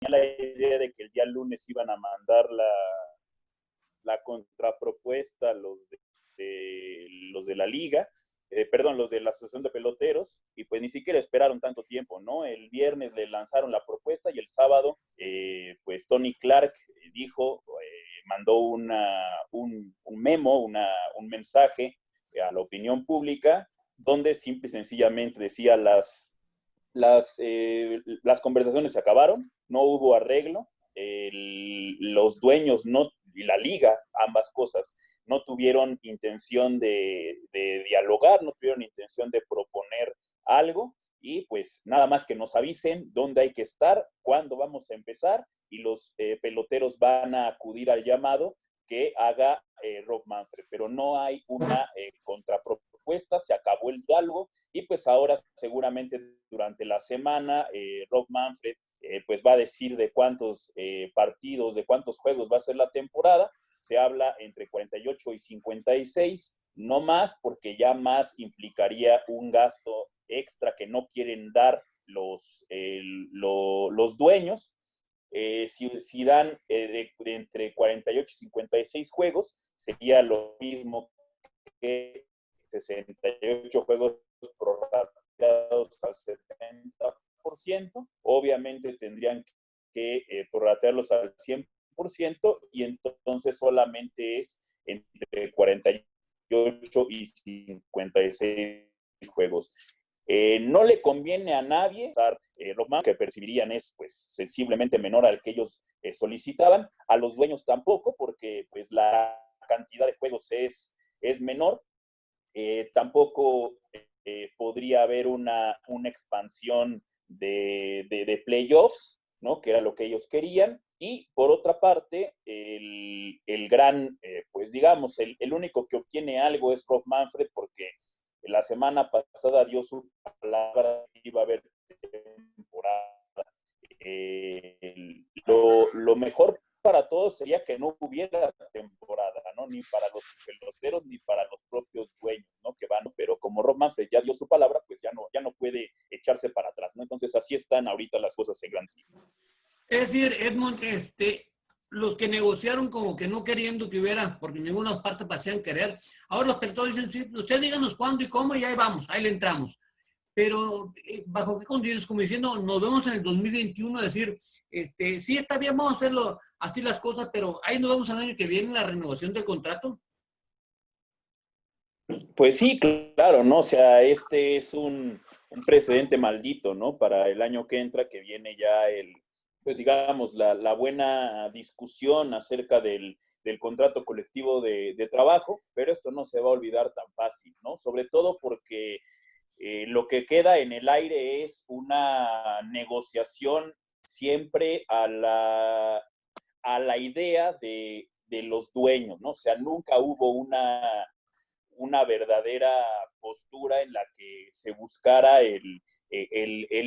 la idea de que el día lunes iban a mandar la contrapropuesta los de la liga, perdón, los de la Asociación de Peloteros, y pues ni siquiera esperaron tanto tiempo, ¿no? El viernes le lanzaron la propuesta y el sábado, pues Tony Clark dijo, mandó un memo, un mensaje a la opinión pública, donde simple y sencillamente decía las conversaciones se acabaron, no hubo arreglo, los dueños no, y la liga, ambas cosas, no tuvieron intención de dialogar, no tuvieron intención de proponer algo, y pues nada más que nos avisen dónde hay que estar, cuándo vamos a empezar, y los peloteros van a acudir al llamado que haga Rob Manfred, pero no hay una contrapropuesta, se acabó el diálogo, y pues ahora seguramente durante la semana Rob Manfred pues va a decir de cuántos partidos, de cuántos juegos va a ser la temporada. Se habla entre 48 y 56, no más, porque ya más implicaría un gasto extra que no quieren dar los dueños. Si dan entre 48 y 56 juegos, sería lo mismo que 68 juegos prorrateados al 70%. Obviamente tendrían que prorratearlos al 100%, y entonces solamente es entre 48 y 56 juegos. No le conviene a nadie, lo más que percibirían es pues sensiblemente menor al que ellos solicitaban, a los dueños tampoco, porque pues la cantidad de juegos es menor. Tampoco podría haber una expansión de playoffs, ¿no? Que era lo que ellos querían. Y por otra parte, el gran, pues digamos, el único que obtiene algo es Rob Manfred, porque la semana pasada dio su palabra que iba a haber temporada. Lo mejor para todos sería que no hubiera temporada, ¿no? Ni para los peloteros ni para los propios dueños, ¿no? Que van, pero como Rob Manfred ya dio su palabra, pues ya no puede echarse para atrás, ¿no? Entonces así están ahorita las cosas en Grandes Ligas. Es decir, Edmond, los que negociaron como que no queriendo que hubiera, porque ninguna parte parecían querer, ahora los peloteros dicen, sí, usted díganos cuándo y cómo y ahí vamos, ahí le entramos. Pero bajo qué condiciones, como diciendo, nos vemos en el 2021, decir, sí, está bien, vamos a hacerlo así las cosas, pero ahí nos vemos el año que viene la renovación del contrato. Pues sí, claro, ¿no? O sea, este es un precedente maldito, ¿no? Para el año que entra, que viene ya pues digamos, la buena discusión acerca del contrato colectivo de trabajo, pero esto no se va a olvidar tan fácil, ¿no? Sobre todo porque lo que queda en el aire es una negociación siempre a la idea de los dueños, ¿no? O sea, nunca hubo una verdadera postura en la que se buscara el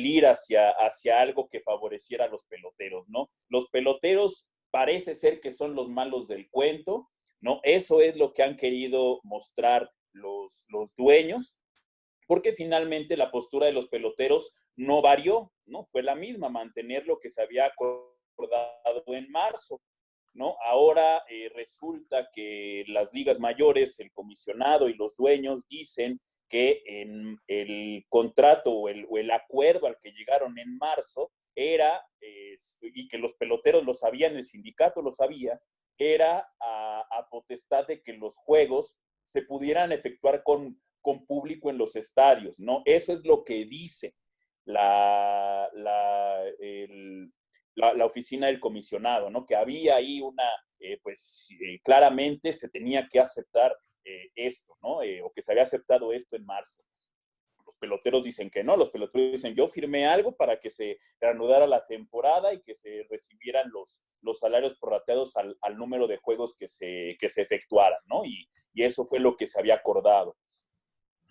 ir hacia algo que favoreciera a los peloteros, ¿no? Los peloteros parece ser que son los malos del cuento, ¿no? Eso es lo que han querido mostrar los dueños, porque finalmente la postura de los peloteros no varió, ¿no? Fue la misma, mantener lo que se había acordado en marzo, ¿no? Ahora resulta que las ligas mayores, el comisionado y los dueños dicen que en el contrato o el acuerdo al que llegaron en marzo era, y que los peloteros lo sabían, el sindicato lo sabía, era a potestad de que los juegos se pudieran efectuar con público en los estadios, ¿no? Eso es lo que dice la oficina del comisionado, ¿no? Que había ahí claramente se tenía que aceptar esto, ¿no? O que se había aceptado esto en marzo. Los peloteros dicen que no, los peloteros dicen, yo firmé algo para que se reanudara la temporada y que se recibieran los salarios prorrateados al número de juegos que se efectuaran, ¿no? Y eso fue lo que se había acordado.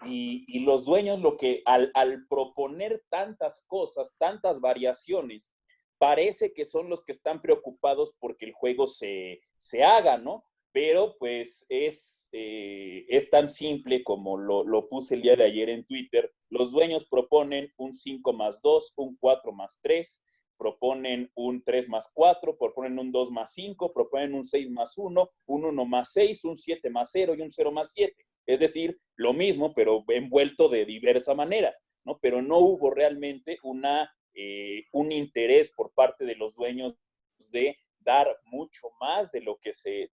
Y los dueños lo que al proponer tantas cosas, tantas variaciones, parece que son los que están preocupados porque el juego se haga, ¿no? Pero pues es tan simple como lo puse el día de ayer en Twitter. Los dueños proponen un 5+2, un 4+3, proponen un 3+4, proponen un 2+5, proponen un 6+1, un 1+6, un 7+0 y un 0+7. Es decir, lo mismo, pero envuelto de diversa manera, ¿no? Pero no hubo realmente un interés por parte de los dueños de dar mucho más de lo que se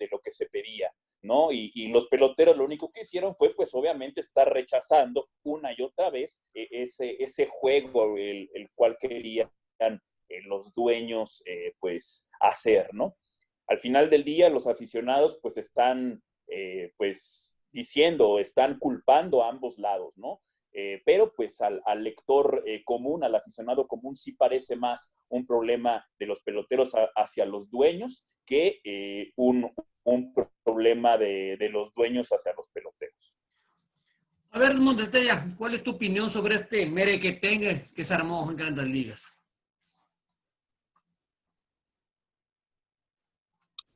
pedía, ¿no? Y los peloteros lo único que hicieron fue, pues, obviamente, estar rechazando una y otra vez ese juego el cual querían los dueños, pues, hacer, ¿no? Al final del día, los aficionados, pues, están, pues, diciendo, están culpando a ambos lados, ¿no? Pero pues al lector común, al aficionado común, sí parece más un problema de los peloteros hacia los dueños que un problema de los dueños hacia los peloteros. A ver, Montestella, ¿cuál es tu opinión sobre este merequetengue que se armó en Grandes Ligas?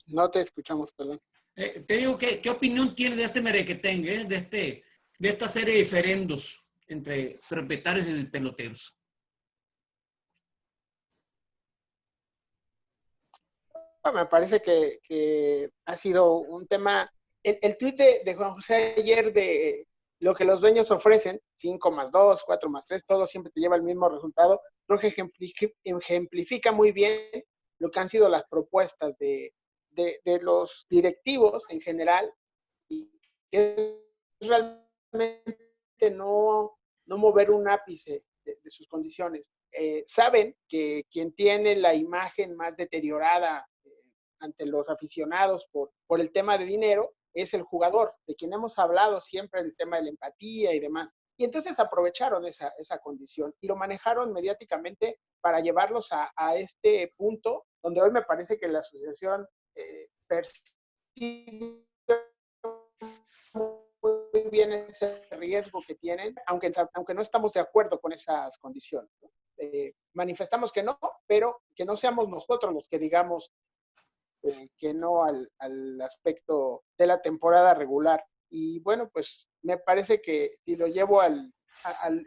No te escuchamos, perdón. Te digo, ¿qué opinión tienes de este merequetengue, de esta serie de diferendos entre propietarios y peloteros? Me parece que ha sido un tema. El tuit de Juan José ayer de lo que los dueños ofrecen, 5+2, 4+3, todo siempre te lleva al mismo resultado, creo que ejemplifica muy bien lo que han sido las propuestas de los directivos en general, y que es realmente no mover un ápice de sus condiciones. Saben que quien tiene la imagen más deteriorada ante los aficionados por el tema de dinero es el jugador, de quien hemos hablado siempre, el tema de la empatía y demás. Y entonces aprovecharon esa condición y lo manejaron mediáticamente para llevarlos a este punto donde hoy me parece que la asociación percibe muy bien ese riesgo que tienen, aunque no estamos de acuerdo con esas condiciones. Manifestamos que no, pero que no seamos nosotros los que digamos que no al aspecto de la temporada regular. Y bueno, pues me parece que si lo llevo al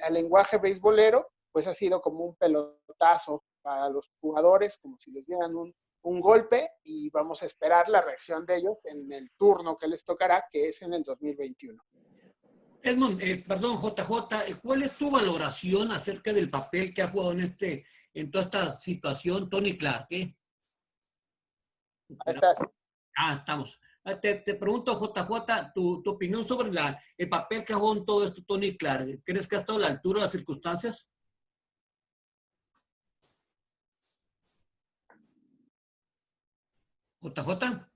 lenguaje beisbolero, pues ha sido como un pelotazo para los jugadores, como si les dieran un golpe, y vamos a esperar la reacción de ellos en el turno que les tocará, que es en el 2021. Edmond, perdón, JJ, ¿cuál es tu valoración acerca del papel que ha jugado en toda esta situación Tony Clark? Ahí estás. Estamos. Te pregunto, JJ, tu opinión sobre el papel que ha jugado en todo esto Tony Clark. ¿Crees que ha estado a la altura de las circunstancias? JJ.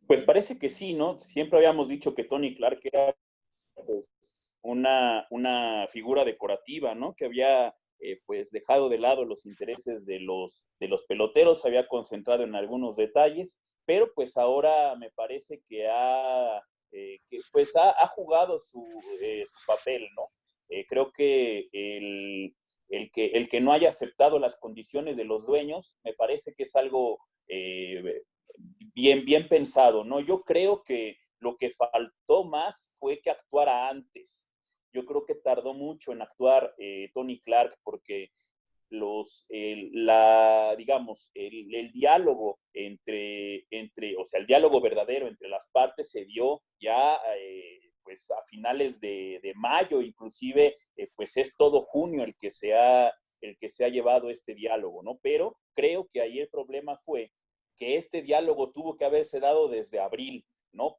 Pues parece que sí, ¿no? Siempre habíamos dicho que Tony Clark era, pues, una figura decorativa, ¿no? Que había pues dejado de lado los intereses de los peloteros, se había concentrado en algunos detalles, pero pues ahora me parece que pues ha jugado su papel, ¿no? Creo que el que no haya aceptado las condiciones de los dueños, me parece que es algo bien pensado, ¿no? Yo creo que lo que faltó más fue que actuara antes. Yo creo que tardó mucho en actuar Tony Clark porque digamos, el diálogo o sea, el diálogo verdadero entre las partes se dio ya pues a finales de mayo, inclusive pues es todo junio el que se ha llevado este diálogo, ¿no? Pero creo que ahí el problema fue que este diálogo tuvo que haberse dado desde abril, ¿no?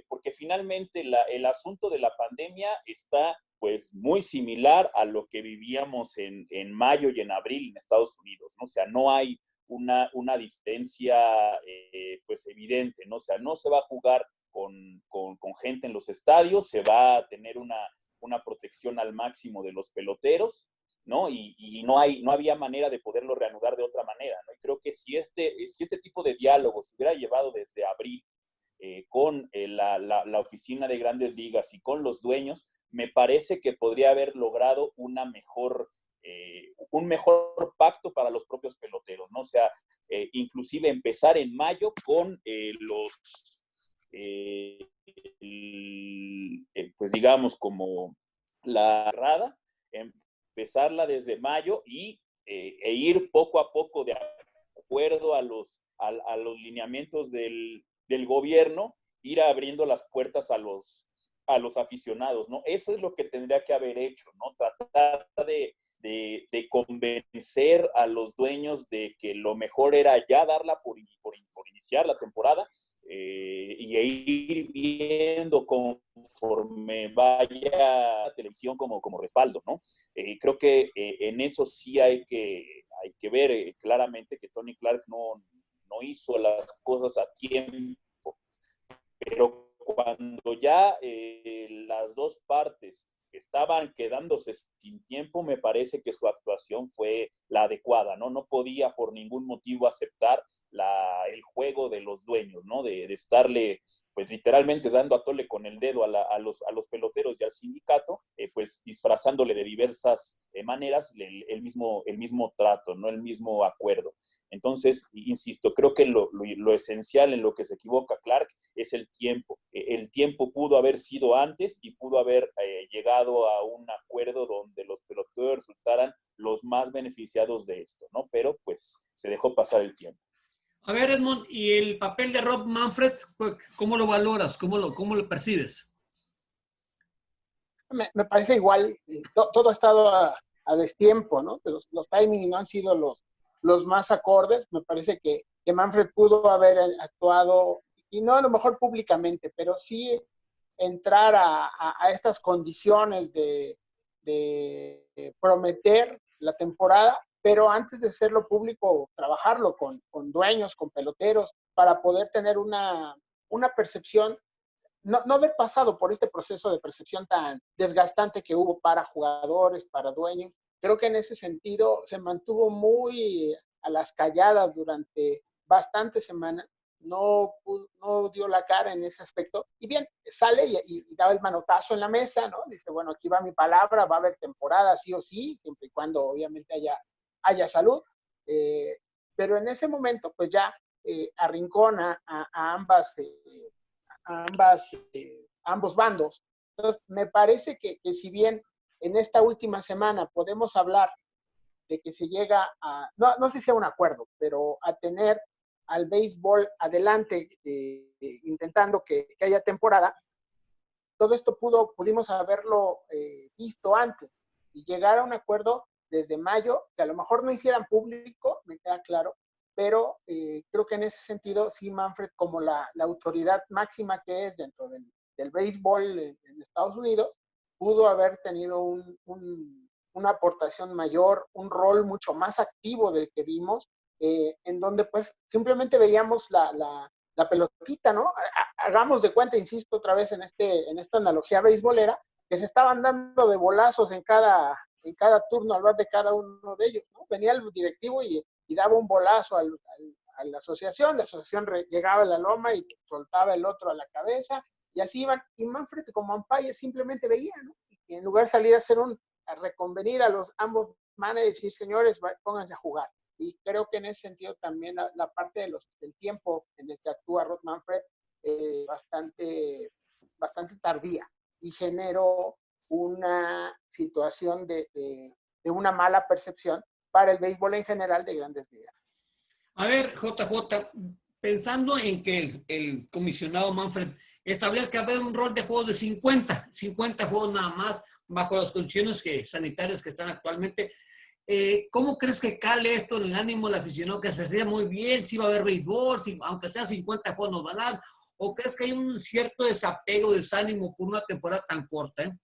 Porque finalmente el asunto de la pandemia está pues muy similar a lo que vivíamos en mayo y en abril en Estados Unidos, ¿no? O sea, no hay una diferencia pues evidente, ¿no? O sea, no se va a jugar con gente en los estadios, se va a tener una protección al máximo de los peloteros, ¿no? Y no había manera de poderlo reanudar de otra manera, ¿no? Y creo que si este tipo de diálogo se hubiera llevado desde abril con la oficina de Grandes Ligas y con los dueños, me parece que podría haber logrado un mejor pacto para los propios peloteros, ¿no? O sea, inclusive empezar en mayo con pues digamos como la rada, empezarla desde mayo e ir poco a poco de acuerdo a los lineamientos del gobierno, ir abriendo las puertas a los aficionados, ¿no? Eso es lo que tendría que haber hecho, ¿no? Tratar de convencer a los dueños de que lo mejor era ya darla por iniciar la temporada, y ir viendo conforme vaya la televisión como respaldo, ¿no? Creo que en eso sí hay que ver claramente que Tony Clark no hizo las cosas a tiempo, pero cuando ya las dos partes estaban quedándose sin tiempo, me parece que su actuación fue la adecuada, ¿no? No podía por ningún motivo aceptar el juego de los dueños, ¿no? De estarle, pues literalmente dando a tole con el dedo a los peloteros y al sindicato, pues disfrazándole de diversas maneras el mismo trato, ¿no? El mismo acuerdo. Entonces, insisto, creo que lo esencial en lo que se equivoca Clark es el tiempo. El tiempo pudo haber sido antes y pudo haber llegado a un acuerdo donde los peloteros resultaran los más beneficiados de esto, ¿no? Pero pues se dejó pasar el tiempo. A ver, Edmond, ¿y el papel de Rob Manfred, cómo lo valoras? ¿Cómo lo percibes? Me parece igual, todo ha estado a destiempo, ¿no? Los timings no han sido los más acordes. Me parece que Manfred pudo haber actuado, y no a lo mejor públicamente, pero sí entrar a estas condiciones de prometer la temporada, pero antes de hacerlo público, trabajarlo con dueños, con peloteros, para poder tener una percepción, no haber pasado por este proceso de percepción tan desgastante que hubo para jugadores, para dueños. Creo que en ese sentido se mantuvo muy a las calladas durante bastantes semanas, no dio la cara en ese aspecto, y bien, sale y da el manotazo en la mesa, ¿no? Dice, bueno, aquí va mi palabra, va a haber temporada sí o sí, siempre y cuando obviamente haya salud, pero en ese momento pues ya arrincona a ambos bandos. Entonces, me parece que si bien en esta última semana podemos hablar de que se llega no sé si a un acuerdo, pero a tener al béisbol adelante, intentando que haya temporada, todo esto pudimos haberlo visto antes y llegar a un acuerdo desde mayo, que a lo mejor no hicieran público, me queda claro, pero creo que en ese sentido sí Manfred, como la autoridad máxima que es dentro del béisbol en Estados Unidos, pudo haber tenido una aportación mayor, un rol mucho más activo del que vimos, en donde pues simplemente veíamos la pelotita, ¿no? Hagamos de cuenta, insisto otra vez en esta analogía beisbolera, que se estaban dando de bolazos en cada turno al bat de cada uno de ellos, ¿no? Venía el directivo y daba un bolazo a la asociación llegaba a la loma y soltaba el otro a la cabeza, y así iban, y Manfred como umpire simplemente veía, ¿no? Y en lugar de salir a reconvenir a los ambos managers y decir, señores, pónganse a jugar. Y creo que en ese sentido también la parte del tiempo en el que actúa Rob Manfred bastante tardía, y generó una situación de una mala percepción para el béisbol en general de Grandes Ligas. A ver, JJ, pensando en que el comisionado Manfred establece que va a haber un rol de juegos de 50 juegos nada más, bajo las condiciones sanitarias que están actualmente, ¿cómo crees que cale esto en el ánimo del aficionado? Que se hacía muy bien, si va a haber béisbol, aunque sea 50 juegos nos van a dar, ¿o crees que hay un cierto desapego, desánimo por una temporada tan corta?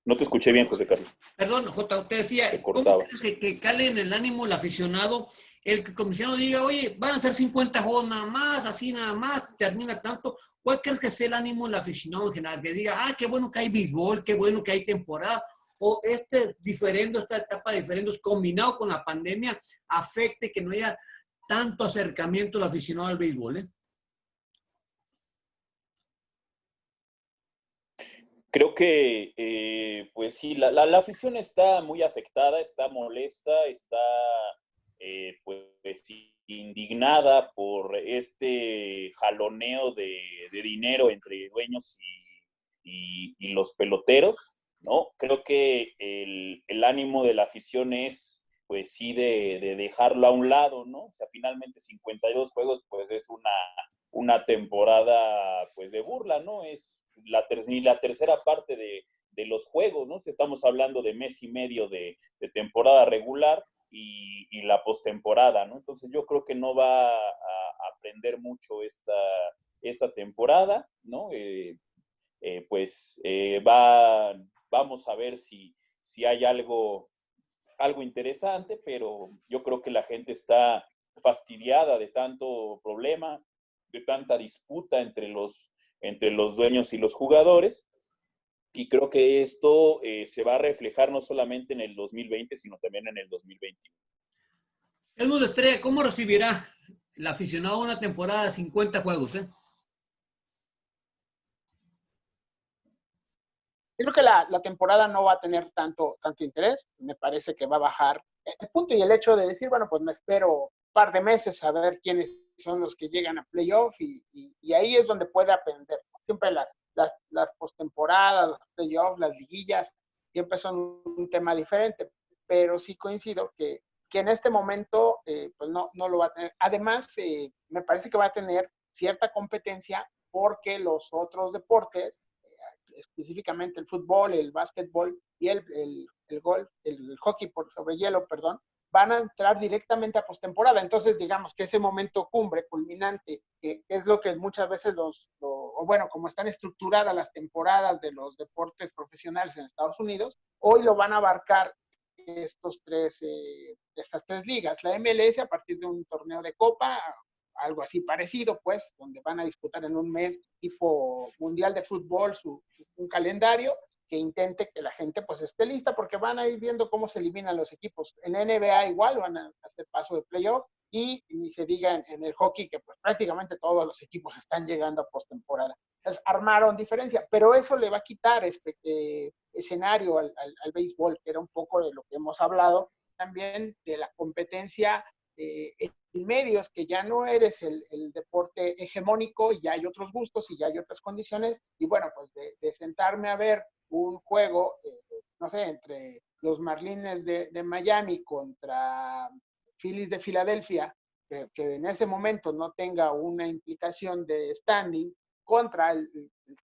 No te escuché bien, José Carlos. Perdón, J, te decía, ¿cómo crees que cale en el ánimo el aficionado el que el comisionado diga, oye, van a ser 50 juegos nada más, así nada más, termina tanto? ¿Cuál crees que sea el ánimo del aficionado en general? Que diga, qué bueno que hay béisbol, qué bueno que hay temporada, o esta etapa de diferendos combinado con la pandemia afecte que no haya tanto acercamiento del aficionado al béisbol, Creo que, pues sí, la afición está muy afectada, está molesta, está, pues sí, indignada por este jaloneo de dinero entre dueños y los peloteros, ¿no? Creo que el ánimo de la afición es, pues sí, de dejarlo a un lado, ¿no? O sea, finalmente 52 juegos, pues es una temporada, pues de burla, ¿no? Es ni la tercera parte de los juegos, ¿no? Si estamos hablando de mes y medio de temporada regular y la postemporada, ¿no? Entonces yo creo que no va a aprender mucho esta temporada, ¿no? Vamos a ver si hay algo interesante, pero yo creo que la gente está fastidiada de tanto problema, de tanta disputa entre los dueños y los jugadores, y creo que esto se va a reflejar no solamente en el 2020, sino también en el 2021. Edmundo Estrella, ¿cómo recibirá el aficionado una temporada de 50 juegos? Yo creo que la temporada no va a tener tanto interés, me parece que va a bajar el punto y el hecho de decir, bueno, pues me espero un par de meses a ver quiénes son los que llegan a playoff y ahí es donde puede aprender. Siempre las postemporadas, los playoffs, las liguillas, siempre son un tema diferente, pero sí coincido que en este momento pues no lo va a tener. Además, me parece que va a tener cierta competencia porque los otros deportes, específicamente el fútbol, el básquetbol y el golf, el hockey sobre hielo, perdón, van a entrar directamente a postemporada. Entonces, digamos que ese momento cumbre, culminante, que es lo que muchas veces como están estructuradas las temporadas de los deportes profesionales en Estados Unidos, hoy lo van a abarcar estas tres ligas. La MLS a partir de un torneo de copa, algo así parecido, pues, donde van a disputar en un mes tipo mundial de fútbol un calendario que intente que la gente pues esté lista porque van a ir viendo cómo se eliminan los equipos. En la NBA igual van a hacer paso de playoff y ni se diga en el hockey que pues prácticamente todos los equipos están llegando a postemporada. Entonces armaron diferencia, pero eso le va a quitar escenario al béisbol, que era un poco de lo que hemos hablado también de la competencia en medios, que ya no eres el deporte hegemónico y ya hay otros gustos y ya hay otras condiciones. Y bueno, pues de sentarme a ver un juego, no sé, entre los Marlins de Miami contra Phillies de Filadelfia, que en ese momento no tenga una implicación de standing, contra el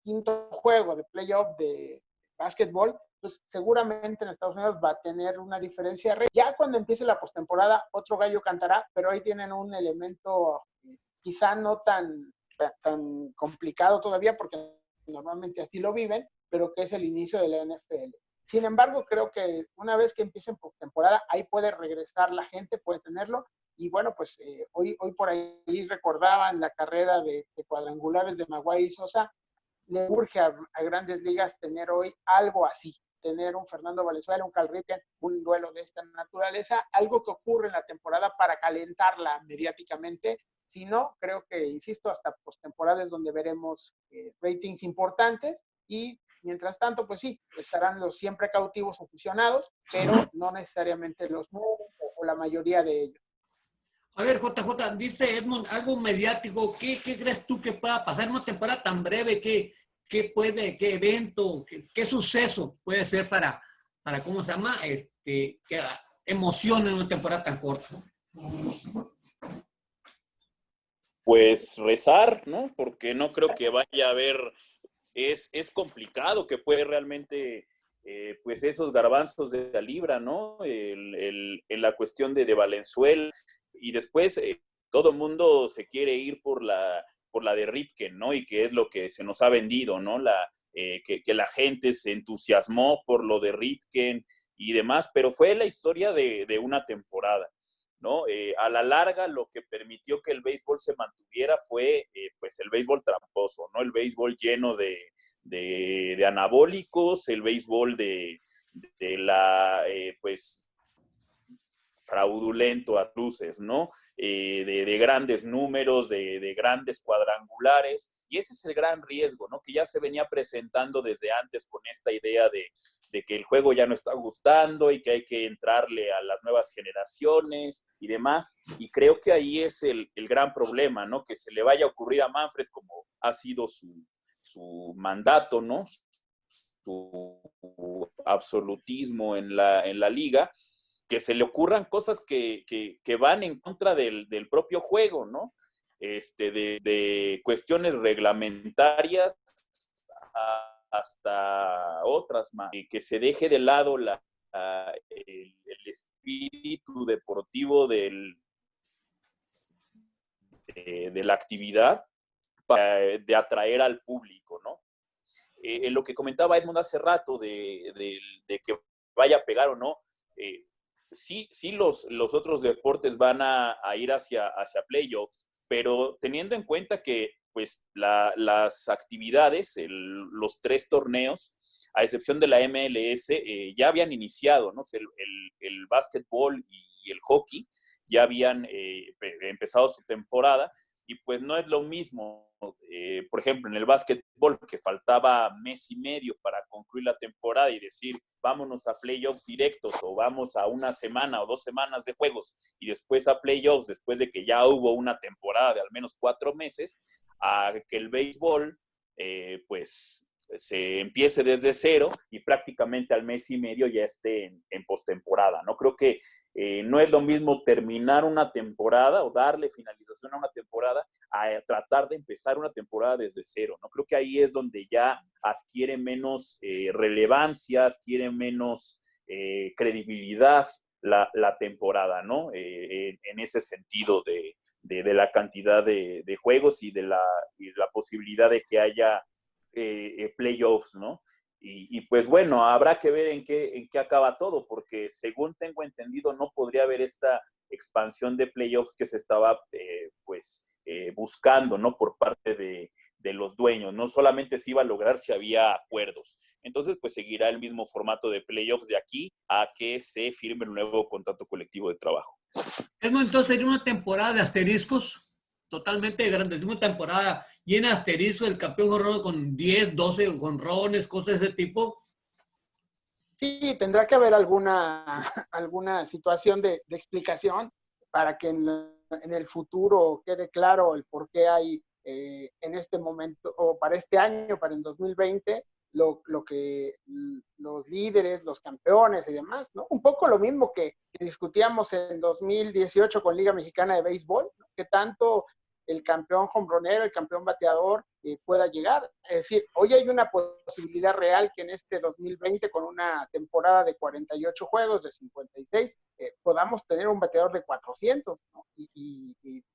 quinto juego de playoff de básquetbol, pues seguramente en Estados Unidos va a tener una diferencia. Ya cuando empiece la postemporada, otro gallo cantará, pero ahí tienen un elemento quizá no tan complicado todavía, porque normalmente así lo viven, pero que es el inicio de la NFL. Sin embargo, creo que una vez que empiecen postemporada, ahí puede regresar la gente, puede tenerlo. Y bueno, pues hoy por ahí recordaban la carrera de cuadrangulares de Maguire y Sosa. Le urge a grandes ligas tener hoy algo así, tener un Fernando Valenzuela, un Cal Ripken, un duelo de esta naturaleza, algo que ocurre en la temporada para calentarla mediáticamente. Si no, creo que, insisto, hasta postemporadas donde veremos ratings importantes y mientras tanto, pues sí, estarán los siempre cautivos aficionados, pero no necesariamente los nuevos o la mayoría de ellos. A ver, JJ, dice Edmond, algo mediático, ¿qué crees tú que pueda pasar en una temporada tan breve? ¿Qué evento, qué suceso puede ser para ¿cómo se llama? Que emocione en una temporada tan corta. Pues rezar, ¿no? Porque no creo que vaya a haber, es complicado que puede realmente, pues esos garbanzos de la libra, ¿no? En la cuestión de Valenzuela, y después todo el mundo se quiere ir por la de Ripken, ¿no? Y que es lo que se nos ha vendido, ¿no? Que la gente se entusiasmó por lo de Ripken y demás, pero fue la historia de una temporada, ¿no? A la larga, lo que permitió que el béisbol se mantuviera fue pues el béisbol tramposo, ¿no? El béisbol lleno de anabólicos, el béisbol de la pues fraudulento a luces, ¿no? De grandes números, de grandes cuadrangulares, y ese es el gran riesgo, ¿no? Que ya se venía presentando desde antes con esta idea de que el juego ya no está gustando y que hay que entrarle a las nuevas generaciones y demás, y creo que ahí es el gran problema, ¿no? Que se le vaya a ocurrir a Manfred, como ha sido su mandato, ¿no? Su absolutismo en la liga, que se le ocurran cosas que van en contra del propio juego, ¿no? De cuestiones reglamentarias hasta otras más, que se deje de lado el espíritu deportivo de la actividad de atraer al público, ¿no? Lo que comentaba Edmund hace rato de que vaya a pegar o no, sí los otros deportes van a ir hacia playoffs, pero teniendo en cuenta que pues las actividades, los 3 torneos, a excepción de la MLS, ya habían iniciado, ¿no? El básquetbol y el hockey ya habían empezado su temporada, y pues no es lo mismo, por ejemplo, en el básquetbol, que faltaba mes y medio para concluir la temporada y decir, vámonos a playoffs directos, o vamos a una semana o 2 semanas de juegos y después a playoffs, después de que ya hubo una temporada de al menos 4 meses, a que el béisbol, pues se empiece desde cero y prácticamente al mes y medio ya esté en postemporada, ¿no? Creo que no es lo mismo terminar una temporada o darle finalización a una temporada a tratar de empezar una temporada desde cero, ¿no? Creo que ahí es donde ya adquiere menos relevancia, adquiere menos credibilidad la temporada, ¿no? En ese sentido de la cantidad de juegos y de la posibilidad de que haya playoffs, ¿no? Y pues bueno, habrá que ver en qué acaba todo, porque según tengo entendido no podría haber esta expansión de playoffs que se estaba buscando, ¿no? Por parte de los dueños. No solamente se iba a lograr si había acuerdos. Entonces, pues seguirá el mismo formato de playoffs de aquí a que se firme el nuevo contrato colectivo de trabajo. Entonces sería una temporada de asteriscos totalmente grande, una temporada llena de asteriscos, el campeón jonrón con 10, 12 jonrones, cosas de ese tipo. Sí, tendrá que haber alguna situación de explicación para que en el futuro quede claro el por qué hay en este momento, o para este año, para el 2020, lo que los líderes, los campeones y demás, ¿no? Un poco lo mismo que discutíamos en 2018 con Liga Mexicana de Béisbol, ¿no? Que tanto el campeón jonronero, el campeón bateador pueda llegar. Es decir, hoy hay una posibilidad real que en este 2020, con una temporada de 48 juegos, de 56, podamos tener un bateador de 400, ¿no?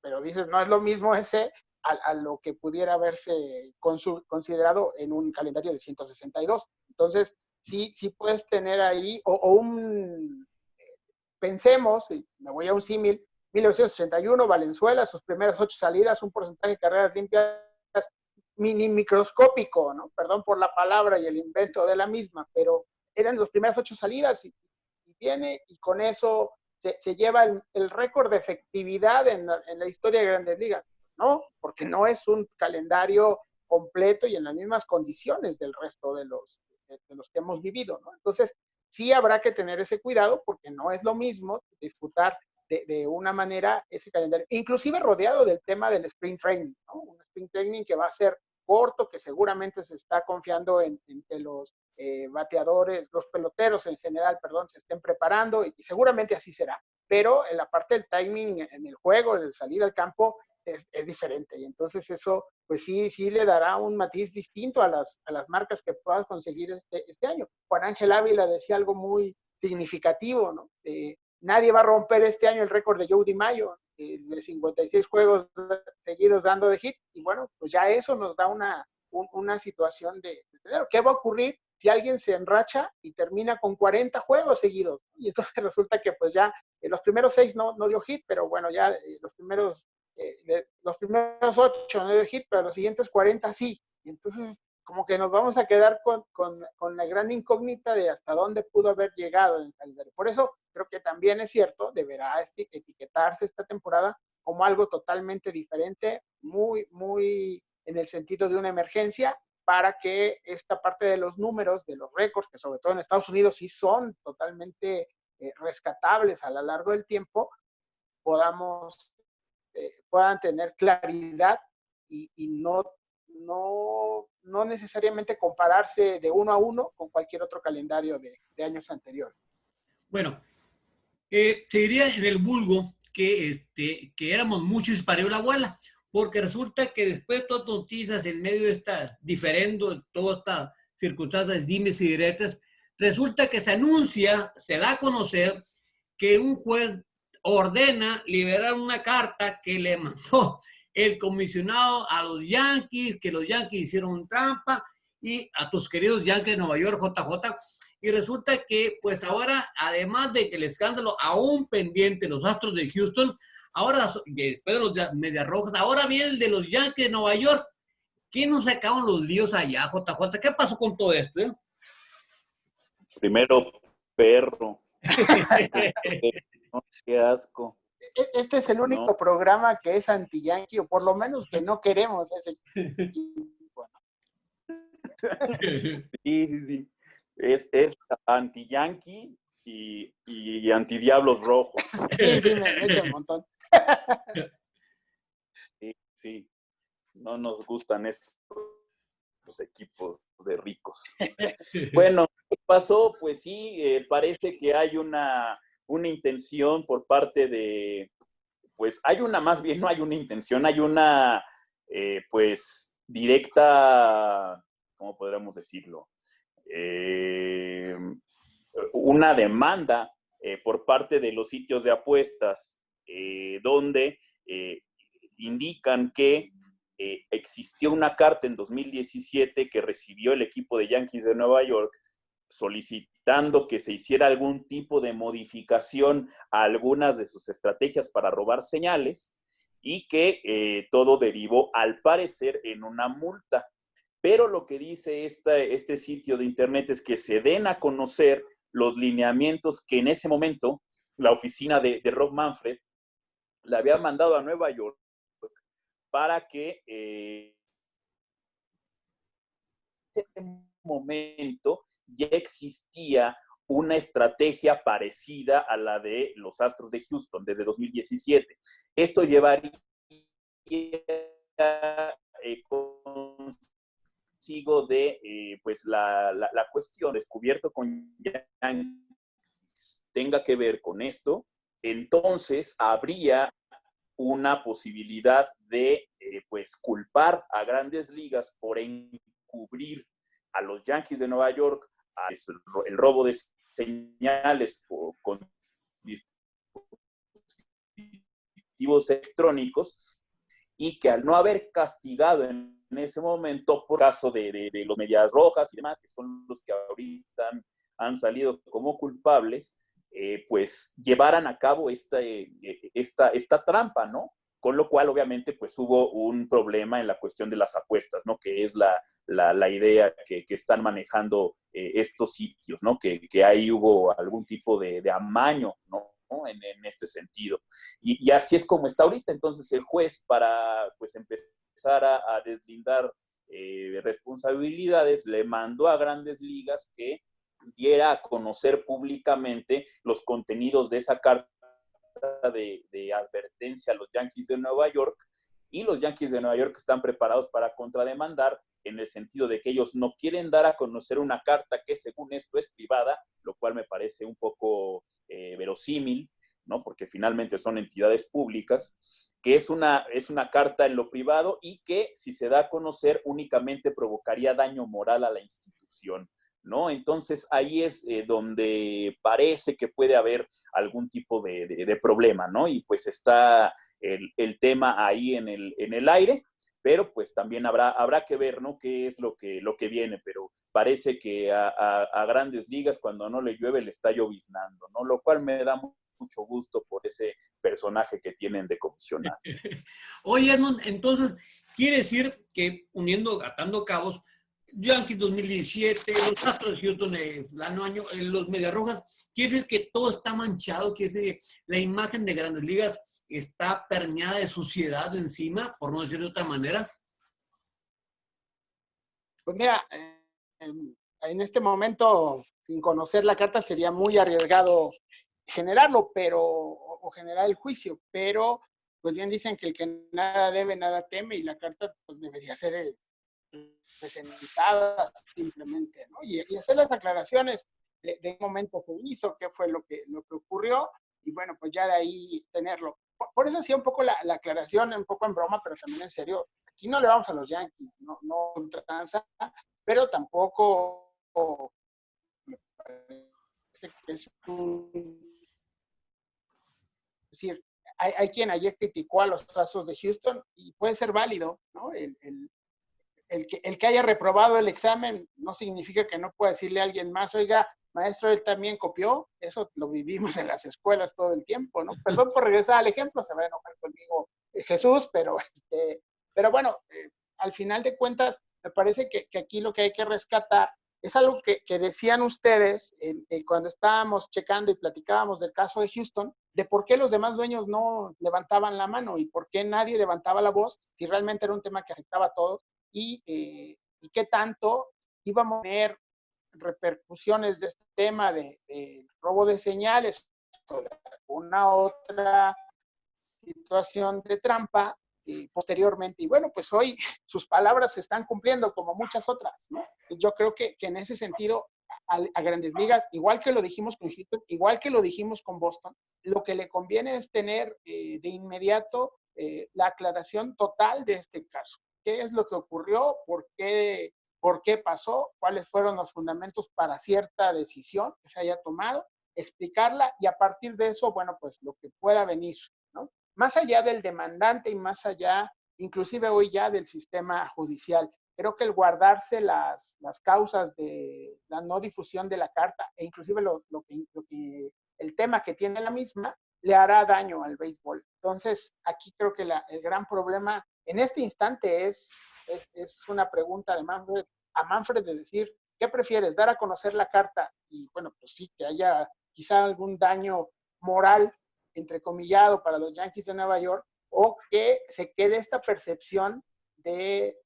Pero dices, no es lo mismo ese a lo que pudiera haberse considerado en un calendario de 162. Entonces, sí puedes tener ahí, pensemos, y me voy a un símil, 1981, Valenzuela, sus primeras 8 salidas, un porcentaje de carreras limpias microscópico, ¿no? Perdón por la palabra y el invento de la misma, pero eran las primeras 8 salidas y viene y con eso se lleva el récord de efectividad en la historia de Grandes Ligas. No, porque no es un calendario completo y en las mismas condiciones del resto de los que hemos vivido, ¿no? Entonces, sí habrá que tener ese cuidado porque no es lo mismo disfrutar de una manera ese calendario, inclusive rodeado del tema del sprint training, ¿no? Un sprint training que va a ser corto, que seguramente se está confiando en que los bateadores, los peloteros en general, perdón, se estén preparando y seguramente así será, pero en la parte del timing en el juego, de salir al campo, es diferente y entonces eso pues sí le dará un matiz distinto a las marcas que puedas conseguir este año. Juan Ángel Ávila decía algo muy significativo, ¿no? Nadie va a romper este año el récord de Joe DiMaggio, de 56 juegos seguidos dando de hit, y bueno, pues ya eso nos da una situación de ¿qué va a ocurrir si alguien se enracha y termina con 40 juegos seguidos? Y entonces resulta que pues ya los primeros 6 no dio hit, pero bueno, ya los primeros 8 no dio hit, pero los siguientes 40 sí. Y entonces como que nos vamos a quedar con la gran incógnita de hasta dónde pudo haber llegado en el calendario. Por eso creo que también es cierto, deberá etiquetarse esta temporada como algo totalmente diferente, muy, muy en el sentido de una emergencia, para que esta parte de los números, de los récords, que sobre todo en Estados Unidos sí son totalmente rescatables a lo largo del tiempo, puedan tener claridad y no necesariamente compararse de uno a uno con cualquier otro calendario de años anteriores. Bueno, se diría en el vulgo que éramos muchos y parió la abuela, porque resulta que después de todas noticias en medio de estas diferendo, todas estas circunstancias, dimes y diretes, resulta que se anuncia, se da a conocer que un juez ordena liberar una carta que le mandó el comisionado a los Yankees, que los Yankees hicieron trampa, y a tus queridos Yankees de Nueva York, JJ, y resulta que pues ahora, además de que el escándalo aún pendiente, los Astros de Houston, ahora, después de los Medias Rojas, ahora viene el de los Yankees de Nueva York. ¿Qué nos sacaron los líos allá, JJ? ¿Qué pasó con todo esto? Primero, perro. Qué asco. Este es el único programa que es anti-yankee, o por lo menos que no queremos ese equipo. Sí. Es anti-yankee y anti-diablos rojos. Sí, me echa un montón. Sí. No nos gustan estos equipos de ricos. Bueno, ¿qué pasó? Pues sí, parece que hay una intención por parte de, pues más bien no hay una intención, hay una, pues, directa, ¿cómo podríamos decirlo? Una demanda por parte de los sitios de apuestas, donde indican que existió una carta en 2017 que recibió el equipo de Yankees de Nueva York solicitando que se hiciera algún tipo de modificación a algunas de sus estrategias para robar señales, y que todo derivó, al parecer, en una multa. Pero lo que dice este sitio de internet es que se den a conocer los lineamientos que en ese momento la oficina de Rob Manfred le había mandado a Nueva York para que en ese momento ya existía una estrategia parecida a la de los Astros de Houston desde 2017. Esto llevaría consigo de pues la cuestión descubierto con Yankees tenga que ver con esto, entonces habría una posibilidad de pues culpar a Grandes Ligas por encubrir a los Yankees de Nueva York el robo de señales con dispositivos electrónicos, y que al no haber castigado en ese momento por caso de los Medias Rojas y demás, que son los que ahorita han salido como culpables, pues llevaran a cabo esta trampa, ¿no? Con lo cual, obviamente, pues hubo un problema en la cuestión de las apuestas, ¿no? Que es la idea que están manejando estos sitios, ¿no? Que ahí hubo algún tipo de amaño, ¿no? En este sentido. Y así es como está ahorita. Entonces, el juez, para pues empezar a deslindar responsabilidades, le mandó a Grandes Ligas que diera a conocer públicamente los contenidos de esa carta de advertencia a los Yankees de Nueva York, y los Yankees de Nueva York están preparados para contrademandar, en el sentido de que ellos no quieren dar a conocer una carta que según esto es privada, lo cual me parece un poco verosímil, ¿no? Porque finalmente son entidades públicas, que es una carta en lo privado y que si se da a conocer únicamente provocaría daño moral a la institución, ¿no? Entonces ahí es donde parece que puede haber algún tipo de problema, ¿no? Y pues está el tema ahí en el aire, pero pues también habrá que ver, ¿no? Qué es lo que viene, pero parece que a Grandes Ligas cuando no le llueve le está lloviznando, ¿no? Lo cual me da mucho gusto por ese personaje que tienen de comisionado. Oye, Edmond, entonces, quiere decir que atando cabos, Yankees 2017, los Astros de Houston el año, los Mediarrojas, quiere decir que todo está manchado, quiere decir que la imagen de Grandes Ligas está permeada de suciedad encima, por no decir de otra manera. Pues mira, en este momento, sin conocer la carta, sería muy arriesgado generarlo, o generar el juicio, pero pues bien dicen que el que nada debe, nada teme, y la carta pues debería ser presentada simplemente, ¿no? Y hacer las aclaraciones de qué momento se hizo, qué fue lo que ocurrió, y bueno, pues ya de ahí tenerlo. Por eso hacía un poco la aclaración, un poco en broma, pero también en serio. Aquí no le vamos a los Yankees, no tranza, pero tampoco me parece que es es decir, hay quien ayer criticó a los Astros de Houston y puede ser válido, ¿no? El que haya reprobado el examen no significa que no pueda decirle a alguien más, oiga, maestro, él también copió. Eso lo vivimos en las escuelas todo el tiempo, ¿no? Perdón por regresar al ejemplo, se va a enojar conmigo Jesús, pero bueno, al final de cuentas, me parece que aquí lo que hay que rescatar es algo que decían ustedes cuando estábamos checando y platicábamos del caso de Houston, de por qué los demás dueños no levantaban la mano y por qué nadie levantaba la voz, si realmente era un tema que afectaba a todos, y qué tanto íbamos a tener repercusiones de este tema de robo de señales o de alguna otra situación de trampa posteriormente. Y bueno, pues hoy sus palabras se están cumpliendo como muchas otras, ¿no? Yo creo que en ese sentido a Grandes Ligas, igual que lo dijimos con Houston, igual que lo dijimos con Boston, lo que le conviene es tener de inmediato la aclaración total de este caso. ¿Qué es lo que ocurrió? ¿Por qué pasó? ¿Cuáles fueron los fundamentos para cierta decisión que se haya tomado? Explicarla y a partir de eso, bueno, pues lo que pueda venir, ¿no? Más allá del demandante y más allá, inclusive hoy ya del sistema judicial. Creo que el guardarse las causas de la no difusión de la carta e inclusive el tema que tiene la misma le hará daño al béisbol. Entonces, aquí creo que el gran problema en este instante es una pregunta de Manfred de decir, ¿qué prefieres? ¿Dar a conocer la carta? Y bueno, pues sí, que haya quizá algún daño moral, entrecomillado, para los Yankees de Nueva York, o que se quede esta percepción de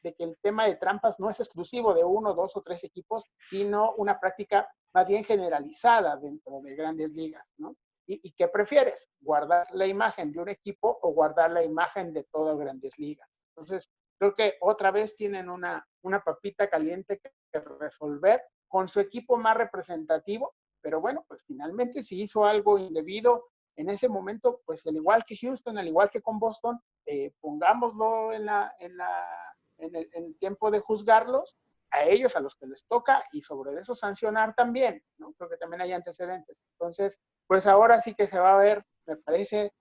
que el tema de trampas no es exclusivo de 1, 2 o 3 equipos, sino una práctica más bien generalizada dentro de Grandes Ligas, ¿no? ¿Y qué prefieres? ¿Guardar la imagen de un equipo o guardar la imagen de todas Grandes Ligas? Entonces, creo que otra vez tienen una papita caliente que resolver con su equipo más representativo, pero bueno, pues finalmente si hizo algo indebido en ese momento, pues al igual que Houston, al igual que con Boston, pongámoslo en el tiempo de juzgarlos, a ellos, a los que les toca, y sobre eso sancionar también, ¿no? Creo que también hay antecedentes. Entonces, pues ahora sí que se va a ver, me parece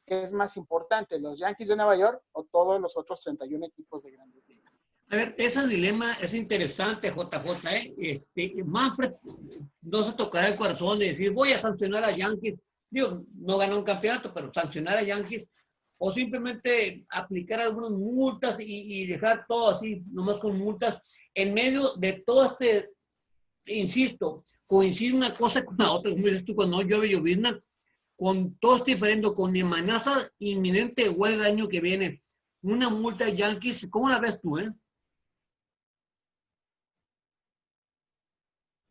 que es más importante, los Yankees de Nueva York o todos los otros 31 equipos de Grandes Ligas. A ver, ese dilema es interesante, JJ, Manfred no se tocará el corazón de decir, voy a sancionar a Yankees. Digo, no ganó un campeonato, pero sancionar a Yankees, o simplemente aplicar algunas multas y dejar todo así, nomás con multas, en medio de todo insisto, coincide una cosa con la otra, como dices tú, cuando llueve llovizna, con todo este diferendo, con amenaza inminente de huelga el año que viene, una multa de Yankees, ¿cómo la ves tú,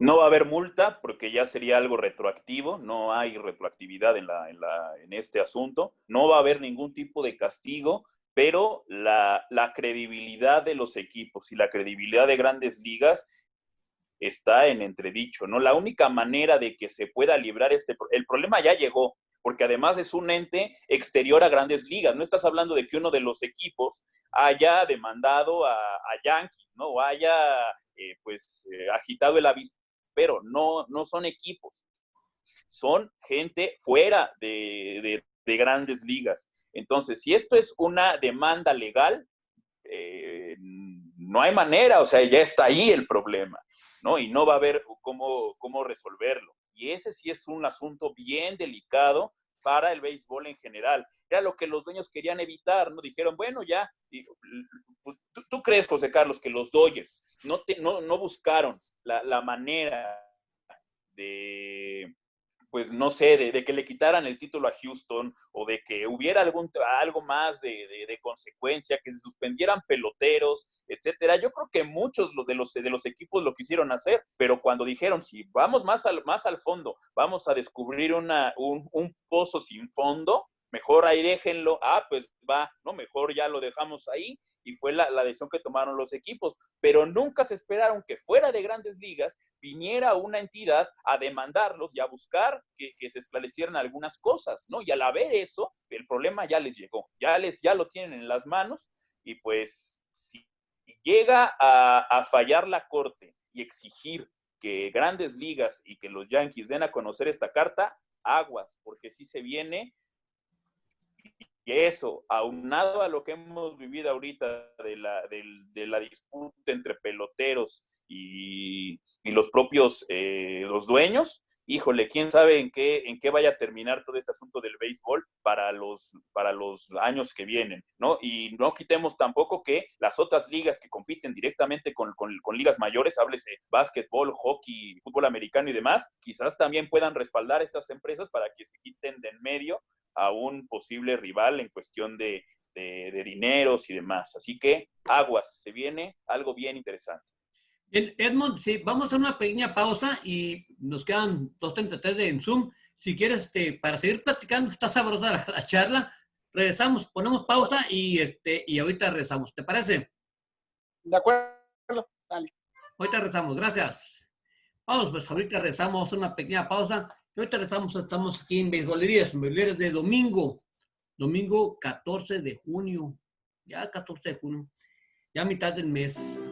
No va a haber multa porque ya sería algo retroactivo, no hay retroactividad en este asunto, no va a haber ningún tipo de castigo, pero la credibilidad de los equipos y la credibilidad de Grandes Ligas está en entredicho, ¿no? La única manera de que se pueda librar el problema ya llegó, porque además es un ente exterior a Grandes Ligas, no estás hablando de que uno de los equipos haya demandado a Yankees, ¿no? O haya agitado el aviso, pero no son equipos, son gente fuera de Grandes Ligas. Entonces, si esto es una demanda legal, no hay manera, o sea, ya está ahí el problema, ¿no? Y no va a haber cómo resolverlo. Y ese sí es un asunto bien delicado para el béisbol en general. Era lo que los dueños querían evitar, ¿no? Dijeron, bueno, ya, pues, ¿Tú crees, José Carlos, que los Dodgers no buscaron la manera de, pues no sé, de que le quitaran el título a Houston, o de que hubiera algo más de consecuencia, que se suspendieran peloteros, etcétera? Yo creo que muchos de los equipos lo quisieron hacer, pero cuando dijeron, si vamos más al fondo, vamos a descubrir un pozo sin fondo, mejor ahí déjenlo, pues va, ¿no? Mejor ya lo dejamos ahí, y fue la decisión que tomaron los equipos, pero nunca se esperaron que fuera de Grandes Ligas viniera una entidad a demandarlos y a buscar que se esclarecieran algunas cosas, ¿no? Y al ver eso, el problema ya les llegó, ya lo tienen en las manos, y pues si llega a fallar la corte y exigir que Grandes Ligas y que los Yankees den a conocer esta carta, aguas, porque sí se viene. Y eso, aunado a lo que hemos vivido ahorita de la disputa entre peloteros y los propios los dueños, híjole, quién sabe en qué vaya a terminar todo este asunto del béisbol para los años que vienen, ¿no? Y no quitemos tampoco que las otras ligas que compiten directamente con ligas mayores, háblese básquetbol, hockey, fútbol americano y demás, quizás también puedan respaldar estas empresas para que se quiten de en medio a un posible rival en cuestión de dineros y demás. Así que aguas, se viene algo bien interesante. Bien, Edmond, sí, vamos a hacer una pequeña pausa y nos quedan 2:33 en Zoom. Si quieres, para seguir platicando, está sabrosa la charla, regresamos, ponemos pausa y ahorita regresamos. ¿Te parece? De acuerdo, dale. Ahorita regresamos, gracias. Vamos, pues ahorita regresamos, una pequeña pausa. Ahorita regresamos, estamos aquí en Beisbolerías de domingo 14 de junio, ya 14 de junio, ya a mitad del mes.